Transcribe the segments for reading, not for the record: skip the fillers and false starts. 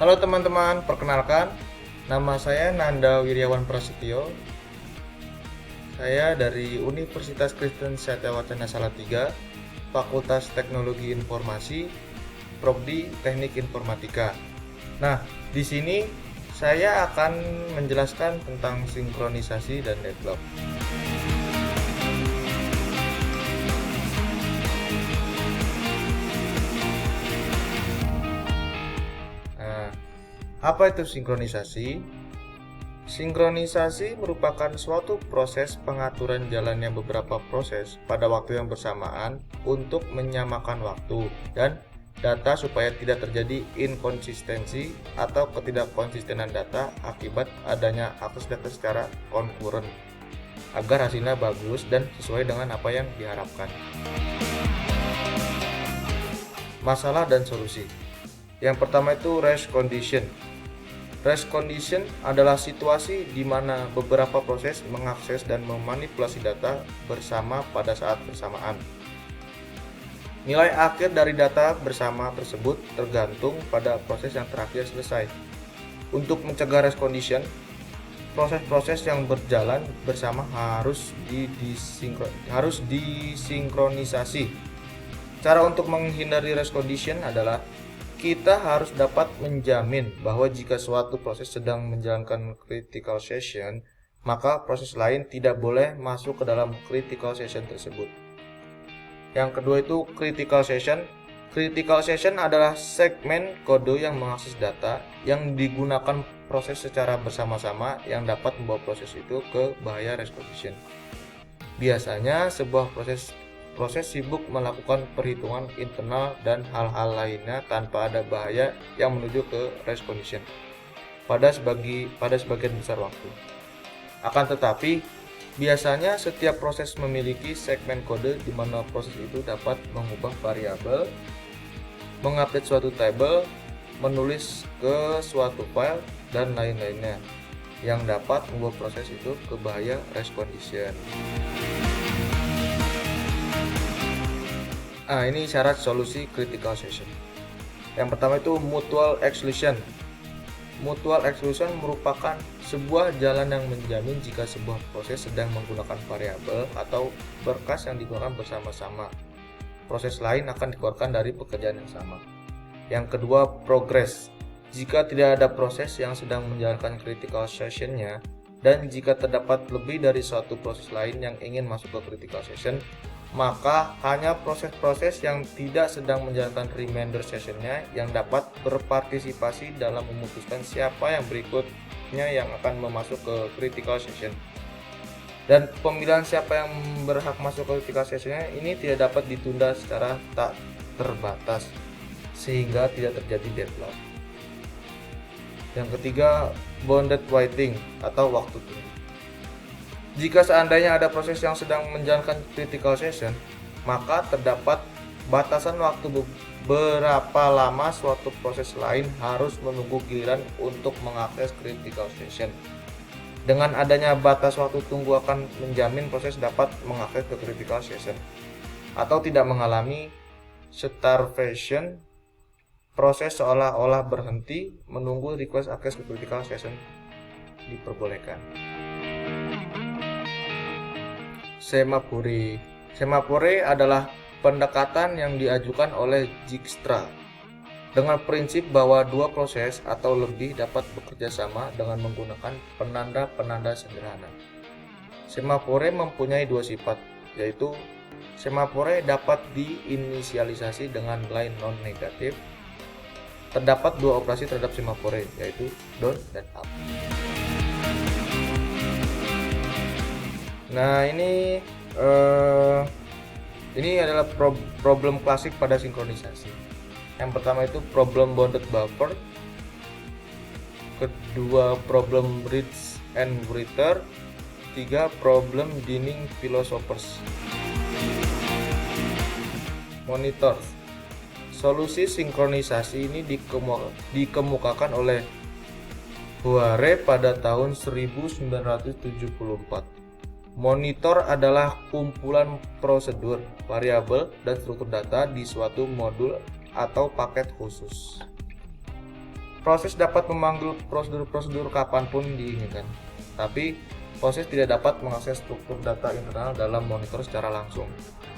Halo teman-teman, perkenalkan, nama saya Nanda Wiryawan Prasetyo. Saya dari Universitas Kristen Satya Wacana Salatiga, Fakultas Teknologi Informasi, Prodi Teknik Informatika. Nah, di sini saya akan menjelaskan tentang sinkronisasi dan deadlock. Nah, apa itu sinkronisasi? Sinkronisasi merupakan suatu proses pengaturan jalannya beberapa proses pada waktu yang bersamaan untuk menyamakan waktu dan data supaya tidak terjadi inkonsistensi atau ketidakkonsistenan data akibat adanya akses data secara konkuren agar hasilnya bagus dan sesuai dengan apa yang diharapkan. Masalah dan solusi. Yang pertama itu race condition. Race condition adalah situasi di mana beberapa proses mengakses dan memanipulasi data bersama pada saat bersamaan. Nilai akhir dari data bersama tersebut tergantung pada proses yang terakhir selesai. Untuk mencegah race condition, proses-proses yang berjalan bersama harus disinkronisasi. Cara untuk menghindari race condition adalah kita harus dapat menjamin bahwa jika suatu proses sedang menjalankan critical session, maka proses lain tidak boleh masuk ke dalam critical session tersebut. Yang kedua itu critical session. Critical session adalah segmen kode yang mengakses data yang digunakan proses secara bersama-sama yang dapat membawa proses itu ke bahaya race condition. Biasanya sebuah proses sibuk melakukan perhitungan internal dan hal-hal lainnya tanpa ada bahaya yang menuju ke race condition pada sebagian besar waktu. Akan tetapi, biasanya setiap proses memiliki segmen kode di mana proses itu dapat mengubah variabel, mengupdate suatu table, menulis ke suatu file, dan lain-lainnya yang dapat membuat proses itu ke bahaya race condition. Nah, ini syarat solusi critical session. Yang pertama itu mutual exclusion. Mutual exclusion merupakan sebuah jalan yang menjamin jika sebuah proses sedang menggunakan variabel atau berkas yang digunakan bersama-sama. Proses lain akan dikeluarkan dari pekerjaan yang sama. Yang kedua, progress. Jika tidak ada proses yang sedang menjalankan critical session-nya, dan jika terdapat lebih dari suatu proses lain yang ingin masuk ke critical session, maka hanya proses-proses yang tidak sedang menjalankan remainder sessionnya yang dapat berpartisipasi dalam memutuskan siapa yang berikutnya yang akan masuk ke critical session. Dan pemilihan siapa yang berhak masuk ke critical sessionnya ini tidak dapat ditunda secara tak terbatas sehingga tidak terjadi deadlock. Yang ketiga, bounded waiting atau waktu tunggu. Jika seandainya ada proses yang sedang menjalankan critical session, maka terdapat batasan waktu berapa lama suatu proses lain harus menunggu giliran untuk mengakses critical session. Dengan adanya batas waktu tunggu akan menjamin proses dapat mengakses ke critical session atau tidak mengalami starvation. Proses seolah-olah berhenti menunggu request akses ke critical session diperbolehkan. Semaphore. Semaphore adalah pendekatan yang diajukan oleh Dijkstra dengan prinsip bahwa dua proses atau lebih dapat bekerja sama dengan menggunakan penanda-penanda sederhana. Semaphore mempunyai dua sifat, yaitu semaphore dapat diinisialisasi dengan line non-negatif. Terdapat dua operasi terhadap semaphore, yaitu down dan up. Nah, ini adalah problem klasik pada sinkronisasi. Yang pertama itu problem bounded buffer, kedua problem reads and writer, tiga problem binning philosophers. Monitors. Solusi sinkronisasi ini dikemukakan oleh Hoare pada tahun 1974. Monitor adalah kumpulan prosedur, variabel, dan struktur data di suatu modul atau paket khusus. Proses dapat memanggil prosedur-prosedur kapanpun diinginkan, tapi proses tidak dapat mengakses struktur data internal dalam monitor secara langsung,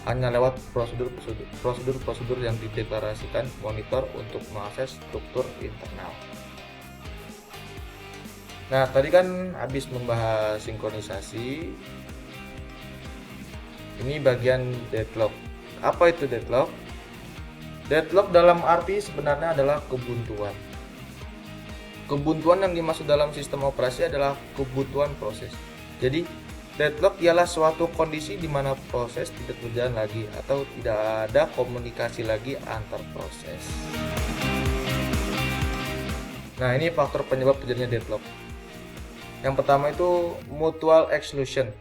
hanya lewat prosedur-prosedur yang dideklarasikan monitor untuk mengakses struktur internal. Nah, tadi kan habis membahas sinkronisasi. Ini bagian deadlock. Apa itu deadlock? Deadlock dalam arti sebenarnya adalah kebuntuan. Kebuntuan yang dimaksud dalam sistem operasi adalah kebutuhan proses. Jadi, deadlock ialah suatu kondisi di mana proses tidak berjalan lagi atau tidak ada komunikasi lagi antar proses. Nah, ini faktor penyebab terjadinya deadlock. Yang pertama itu mutual exclusion.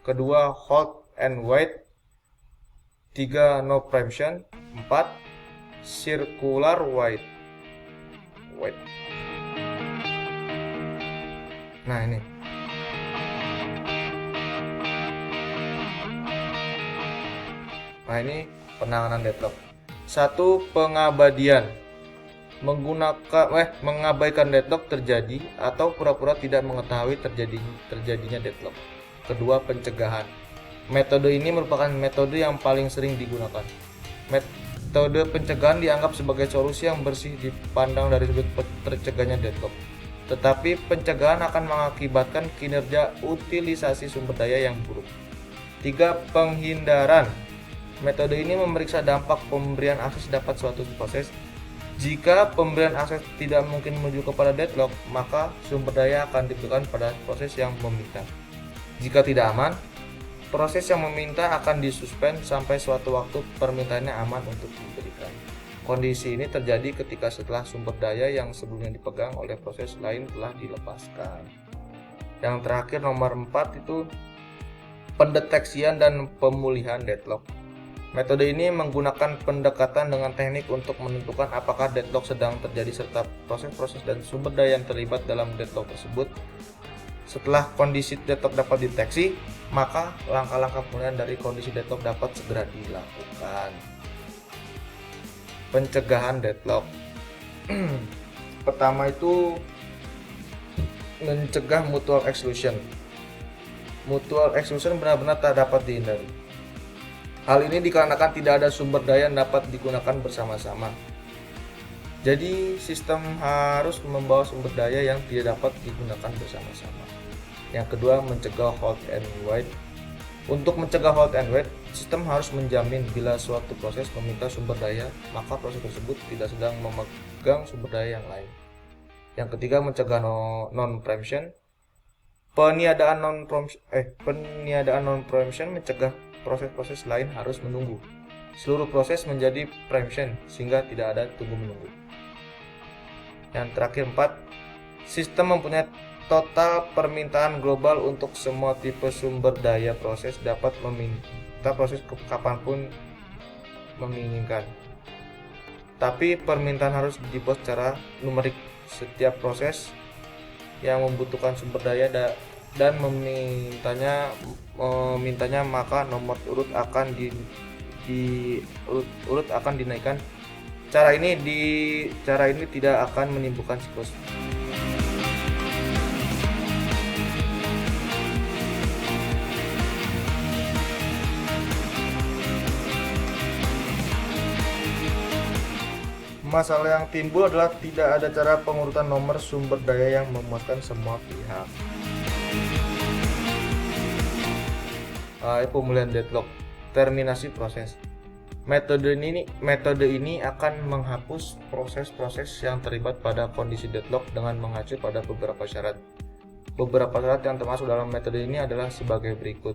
Kedua, halt and wait. 3, no preemption. 4, circular wait. Nah, ini. Nah, ini penanganan deadlock. 1, pengabadian. Mengabaikan deadlock terjadi atau pura-pura tidak mengetahui terjadinya deadlock. Kedua, pencegahan. Metode ini merupakan metode yang paling sering digunakan. Metode pencegahan dianggap sebagai solusi yang bersih dipandang dari sudut tercegahnya deadlock. Tetapi pencegahan akan mengakibatkan kinerja utilisasi sumber daya yang buruk. 3, penghindaran. Metode ini memeriksa dampak pemberian akses dapat suatu proses. Jika pemberian akses tidak mungkin menuju kepada deadlock, maka sumber daya akan diberikan pada proses yang meminta. Jika tidak aman, proses yang meminta akan disuspend sampai suatu waktu permintaannya aman untuk diberikan. Kondisi ini terjadi ketika setelah sumber daya yang sebelumnya dipegang oleh proses lain telah dilepaskan. Yang terakhir nomor 4 itu pendeteksian dan pemulihan deadlock. Metode ini menggunakan pendekatan dengan teknik untuk menentukan apakah deadlock sedang terjadi serta proses-proses dan sumber daya yang terlibat dalam deadlock tersebut. Setelah kondisi deadlock dapat dideteksi, maka langkah-langkah pemulihan dari kondisi deadlock dapat segera dilakukan. Pencegahan deadlock. Pertama itu mencegah mutual exclusion. Mutual exclusion benar-benar tak dapat dihindari. Hal ini dikarenakan tidak ada sumber daya yang dapat digunakan bersama-sama. Jadi sistem harus membawa sumber daya yang tidak dapat digunakan bersama-sama. Yang kedua, mencegah halt and wait. Untuk mencegah halt and wait, sistem harus menjamin bila suatu proses meminta sumber daya, maka proses tersebut tidak sedang memegang sumber daya yang lain. Yang ketiga, mencegah non-preemption. Peniadaan non-preemption mencegah proses-proses lain harus menunggu. Seluruh proses menjadi preemption sehingga tidak ada tunggu-menunggu. Yang terakhir 4, sistem mempunyai total permintaan global untuk semua tipe sumber daya proses dapat meminta proses kapanpun menginginkan. Tapi permintaan harus dibuat secara numerik. Setiap proses yang membutuhkan sumber daya dan memintanya maka nomor urut akan urut akan dinaikkan. Cara ini tidak akan menimbulkan siklus. Masalah yang timbul adalah tidak ada cara pengurutan nomor sumber daya yang memuaskan semua pihak. Pemulihan deadlock, terminasi proses. Metode ini akan menghapus proses-proses yang terlibat pada kondisi deadlock dengan mengacu pada beberapa syarat. Beberapa syarat yang termasuk dalam metode ini adalah sebagai berikut.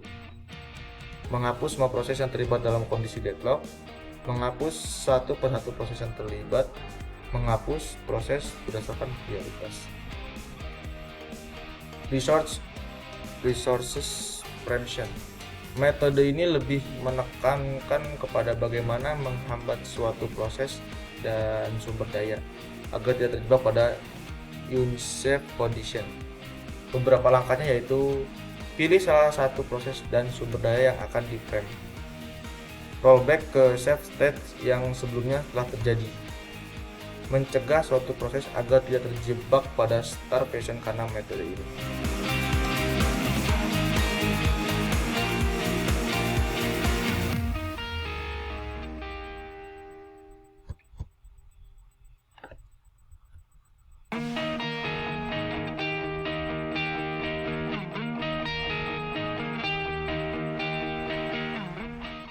Menghapus semua proses yang terlibat dalam kondisi deadlock, menghapus satu persatu proses yang terlibat, menghapus proses berdasarkan prioritas. Resources preemption. Metode ini lebih menekankan kepada bagaimana menghambat suatu proses dan sumber daya agar tidak terjebak pada unsafe condition. Beberapa langkahnya yaitu pilih salah satu proses dan sumber daya yang akan di-preempt. Rollback ke safe state yang sebelumnya telah terjadi. mencegah suatu proses agar tidak terjebak pada starvation karena metode ini.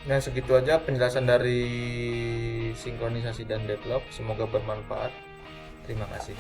Nah, segitu aja penjelasan dari sinkronisasi dan deadlock. Semoga bermanfaat. Terima kasih.